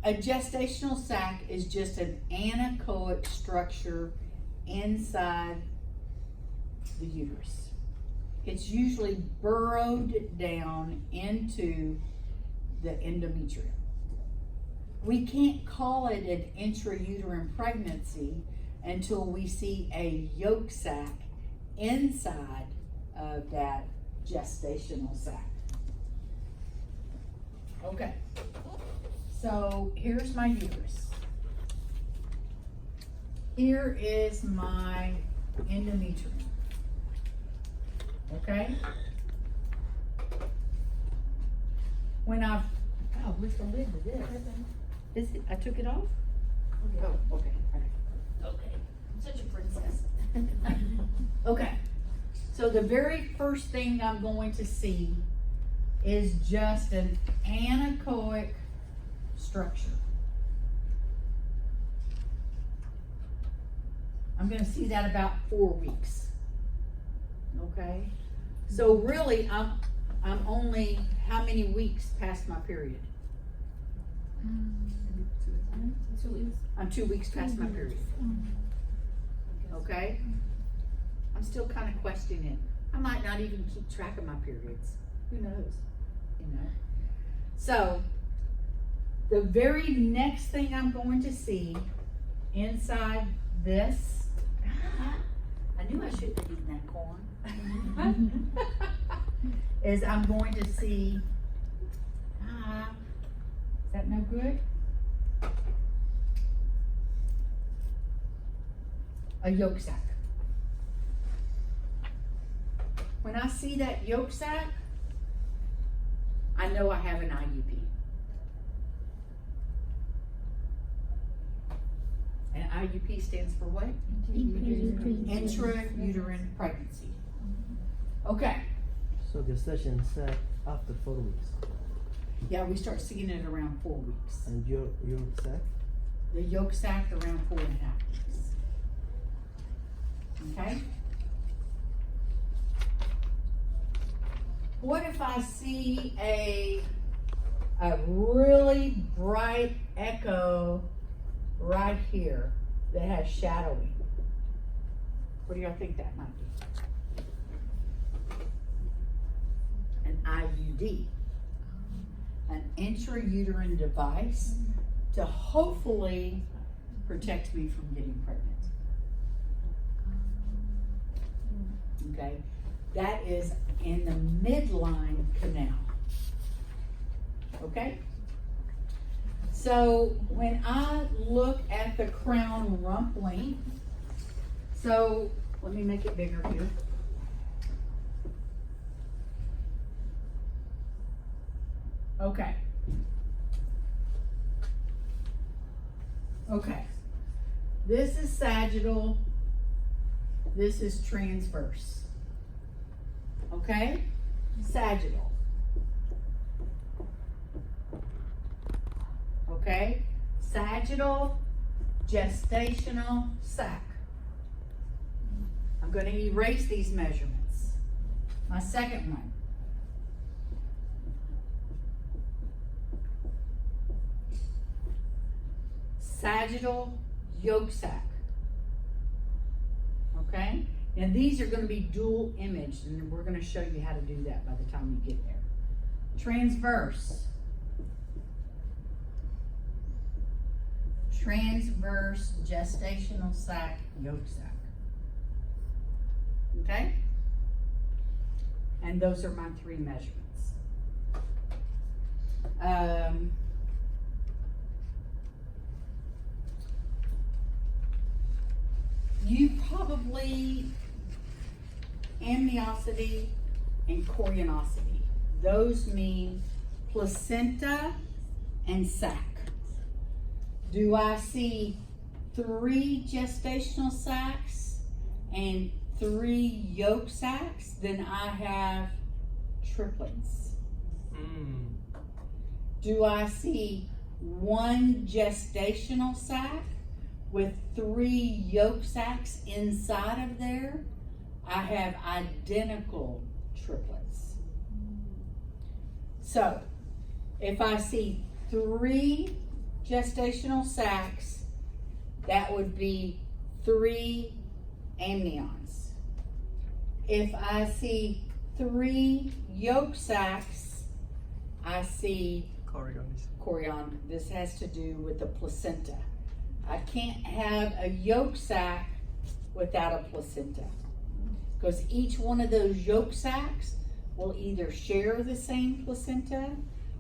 A gestational sac is just an anechoic structure inside the uterus. It's usually burrowed down into the endometrium. We can't call it an intrauterine pregnancy until we see a yolk sac inside of that gestational sac. Okay, so here's my uterus. Here is my endometrium. Okay? When I've, oh, where's the lid to this? Is it, I took it off? Oh, okay. Okay. Such a princess. Okay. So the very first thing I'm going to see is just an anechoic structure. I'm going to see that about 4 weeks. Okay? So really, I'm only how many weeks past my period? 2 weeks. I'm 2 weeks past my period. Okay? I'm still kind of questioning it. I might not even keep track of my periods. Who knows? You know? So, the very next thing I'm going to see inside this, I knew I shouldn't have eaten that corn, is I'm going to see, is that no good? A yolk sac. When I see that yolk sac, I know I have an IUP. And IUP stands for what? Intrauterine pregnancy. Okay. So gestation sac after 4 weeks. Yeah, we start seeing it around 4 weeks. And your sac? The yolk sac around 4.5 weeks. Okay? What if I see a really bright echo right here that has shadowing? What do y'all think that might be? An IUD. An intrauterine device to hopefully protect me from getting pregnant. Okay? That is in the midline canal. Okay? So when I look at the crown rump length, so let me make it bigger here. Okay. Okay. This is sagittal. This is transverse. Okay? Sagittal. Okay? Sagittal, gestational sac. I'm going to erase these measurements. My second one. Sagittal yolk sac. Okay? And these are going to be dual imaged, and we're going to show you how to do that by the time you get there. Transverse. Transverse gestational sac, yolk sac. Okay? And those are my 3 measurements. You probably, amniosity and chorionosity. Those mean placenta and sac. Do I see 3 gestational sacs and 3 yolk sacs? Then I have triplets. Do I see 1 gestational sac with 3 yolk sacs inside of there? I have identical triplets. So, if I see 3 gestational sacs, that would be 3 amnions. If I see 3 yolk sacs, I see chorion. This has to do with the placenta. I can't have a yolk sac without a placenta, because each one of those yolk sacs will either share the same placenta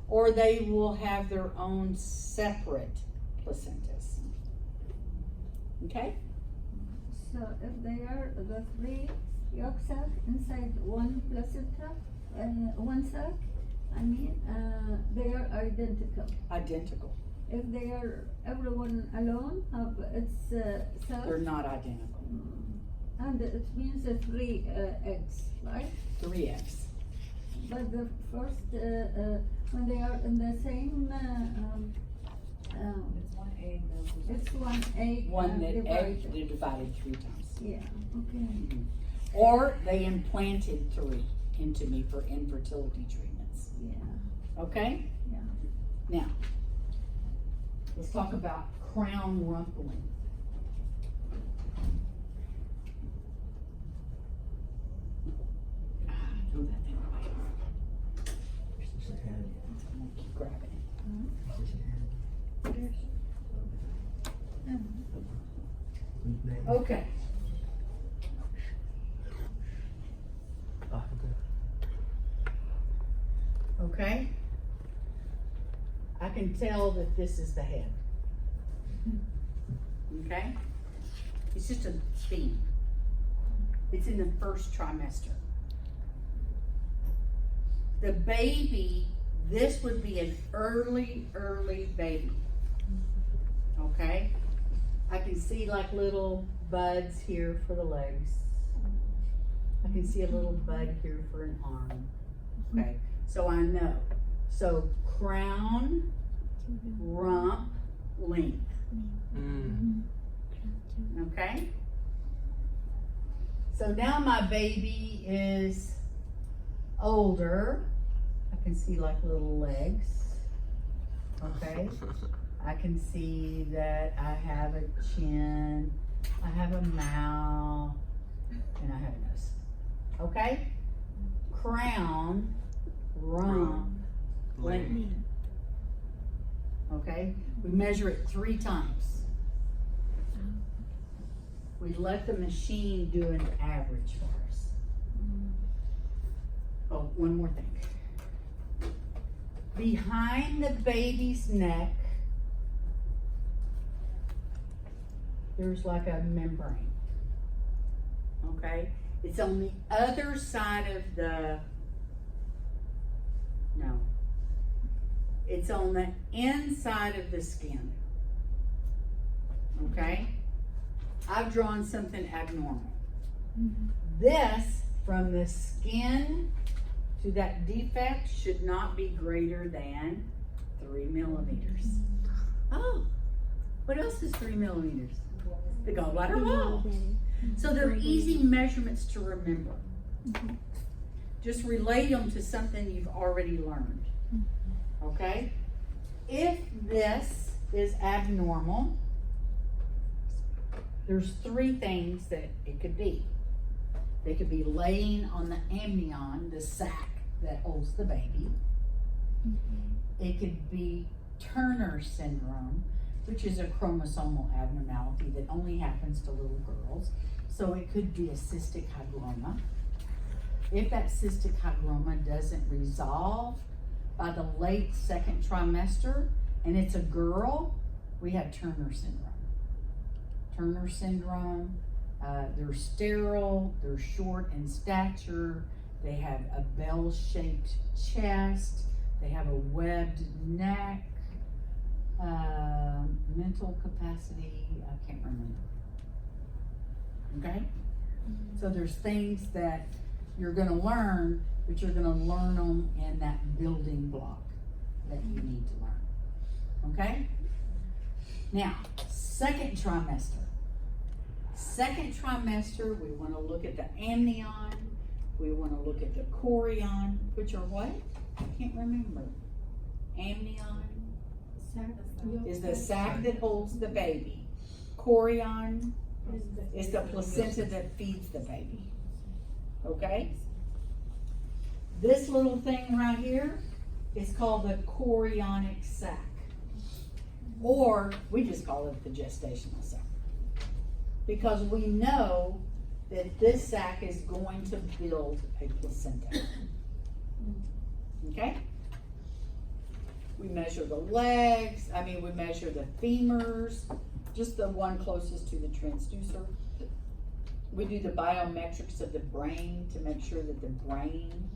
or they will have their own separate placentas. Okay? So if they are the 3 yolk sac inside one placenta, one sac, they are identical. Identical. If they are everyone alone have its sac, They're not identical. and it means 3 eggs, right? 3 eggs. But the first, when they are in the same, It's 1 egg, it's 1 egg. One that divided. they're divided 3 times. Yeah, okay. Or they implanted 3 into me for infertility treatments. Yeah. Okay? Yeah. Now, let's talk about crown rumpling. Throw that thing away. It's just a hand. I'm gonna keep grabbing it. It's just a hand. Okay. Ah, okay. Okay? I can tell that this is the head. Okay? It's just a theme. It's in the first trimester. The baby, this would be an early baby. Okay? I can see like little buds here for the legs. I can see a little bud here for an arm. Okay, so I know. So crown, rump, length. Okay? So now my baby is older. I can see like little legs. Okay? I can see that I have a chin, I have a mouth, and I have a nose. Okay? Crown, rump, length. Okay? We measure it 3 times. We let the machine do an average for us. Oh, one more thing. Behind the baby's neck, there's like a membrane. Okay? It's on the other side of the, no. It's on the inside of the skin. Okay? I've drawn something abnormal. This, from the skin to that defect, should not be greater than 3 millimeters. Oh, what else is 3 millimeters? The gallbladder wall. So they're easy measurements to remember. Just relate them to something you've already learned. Okay? If this is abnormal, there's 3 things that it could be. They could be laying on the amnion, the sac that holds the baby. It could be Turner syndrome, which is a chromosomal abnormality that only happens to little girls. So it could be a cystic hygroma. If that cystic hygroma doesn't resolve by the late 2nd trimester, and it's a girl, we have Turner syndrome. Turner syndrome, they're sterile, they're short in stature, they have a bell-shaped chest, they have a webbed neck, mental capacity, I can't remember. Okay? So there's things that you're gonna learn, but you're gonna learn them in that building block that you need to learn. Okay? Now, 2nd trimester. 2nd trimester, we wanna look at the amnion, we wanna look at the chorion, which are what? I can't remember. Amnion, is the sac that holds the baby. Chorion is the placenta that feeds the baby. Okay? This little thing right here is called the chorionic sac. Or we just call it the gestational sac. Because we know that this sac is going to build a placenta. Okay? We measure the legs, we measure the femurs, just the one closest to the transducer. We do the biometrics of the brain to make sure that the brain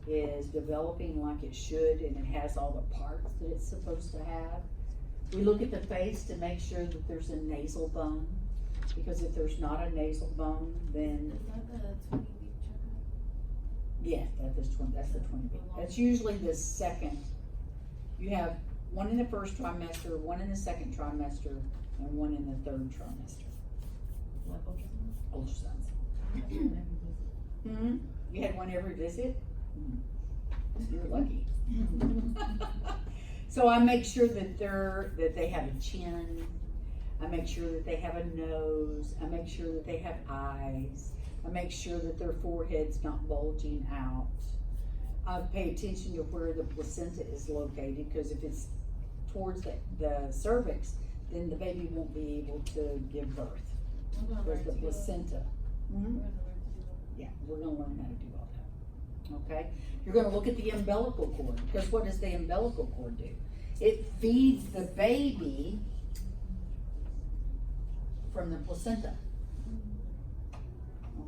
is developing like it should and it has all the parts that it's supposed to have. We look at the face to make sure that there's a nasal bone, because if there's not a nasal bone, then Is that the 20-week checkup? yeah, that's the 20 week. That's usually the second. You have one in the first trimester, one in the second trimester, and one in the third trimester. What ultrasound? Ultrasounds. Mm-hmm. You had one every visit? You're lucky. So I make sure that they have a chin. I make sure that they have a nose. I make sure that they have eyes. I make sure that their forehead's not bulging out. I pay attention to where the placenta is located, because if it's towards the cervix, then the baby won't be able to give birth. There's the placenta. Mm-hmm. Yeah, we're gonna learn how to do all that. Okay? You're gonna look at the umbilical cord, because what does the umbilical cord do? It feeds the baby from the placenta.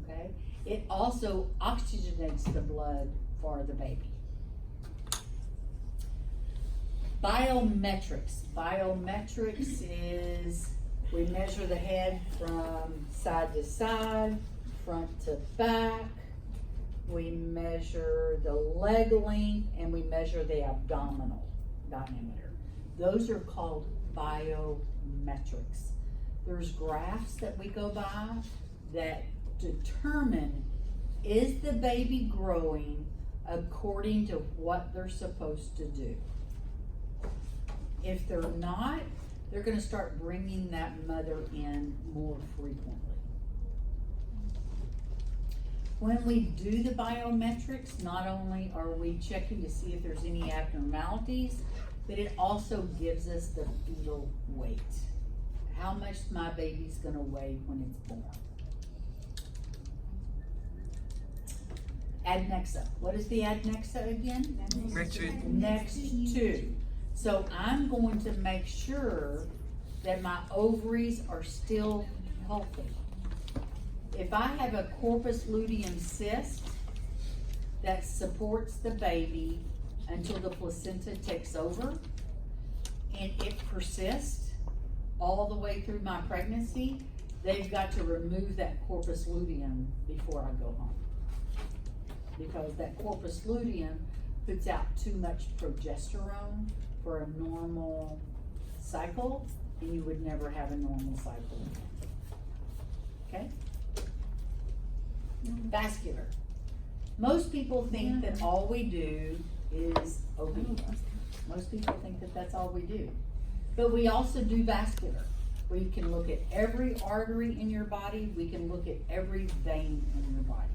Okay? It also oxygenates the blood for the baby. Biometrics. Biometrics is, we measure the head from side to side, front to back. We measure the leg length, and we measure the abdominal diameter. Those are called biometrics. There's graphs that we go by that determine, is the baby growing according to what they're supposed to do? If they're not, they're going to start bringing that mother in more frequently. When we do the biometrics, not only are we checking to see if there's any abnormalities, but it also gives us the fetal weight. How much my baby's going to weigh when it's born. Adnexa. What is the adnexa again? Next to. So I'm going to make sure that my ovaries are still healthy. If I have a corpus luteum cyst that supports the baby until the placenta takes over, and it persists all the way through my pregnancy, they've got to remove that corpus luteum before I go home. Because that corpus luteum puts out too much progesterone for a normal cycle, and you would never have a normal cycle again. Okay? Vascular. Most people think that all we do is OB. Most people think that that's all we do. But we also do vascular. We can look at every artery in your body. We can look at every vein in your body.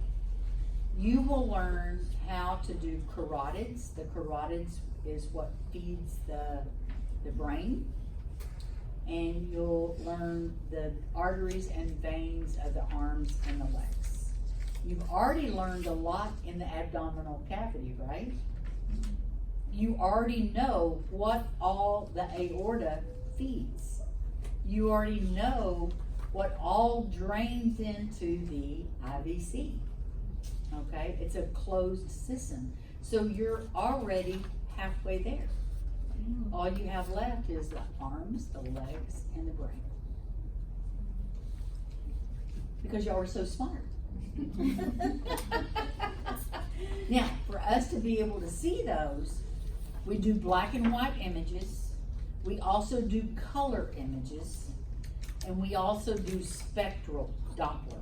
You will learn how to do carotids. The carotids is what feeds the brain. And you'll learn the arteries and veins of the arms and the legs. You've already learned a lot in the abdominal cavity, right? You already know what all the aorta feeds. You already know what all drains into the IVC. Okay, it's a closed system. So you're already halfway there. All you have left is the arms, the legs, and the brain. Because y'all are so smart. Now, for us to be able to see those, we do black and white images. We also do color images. And we also do spectral Doppler.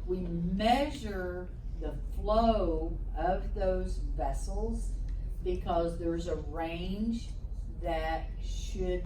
We measure the flow of those vessels because there's a range that should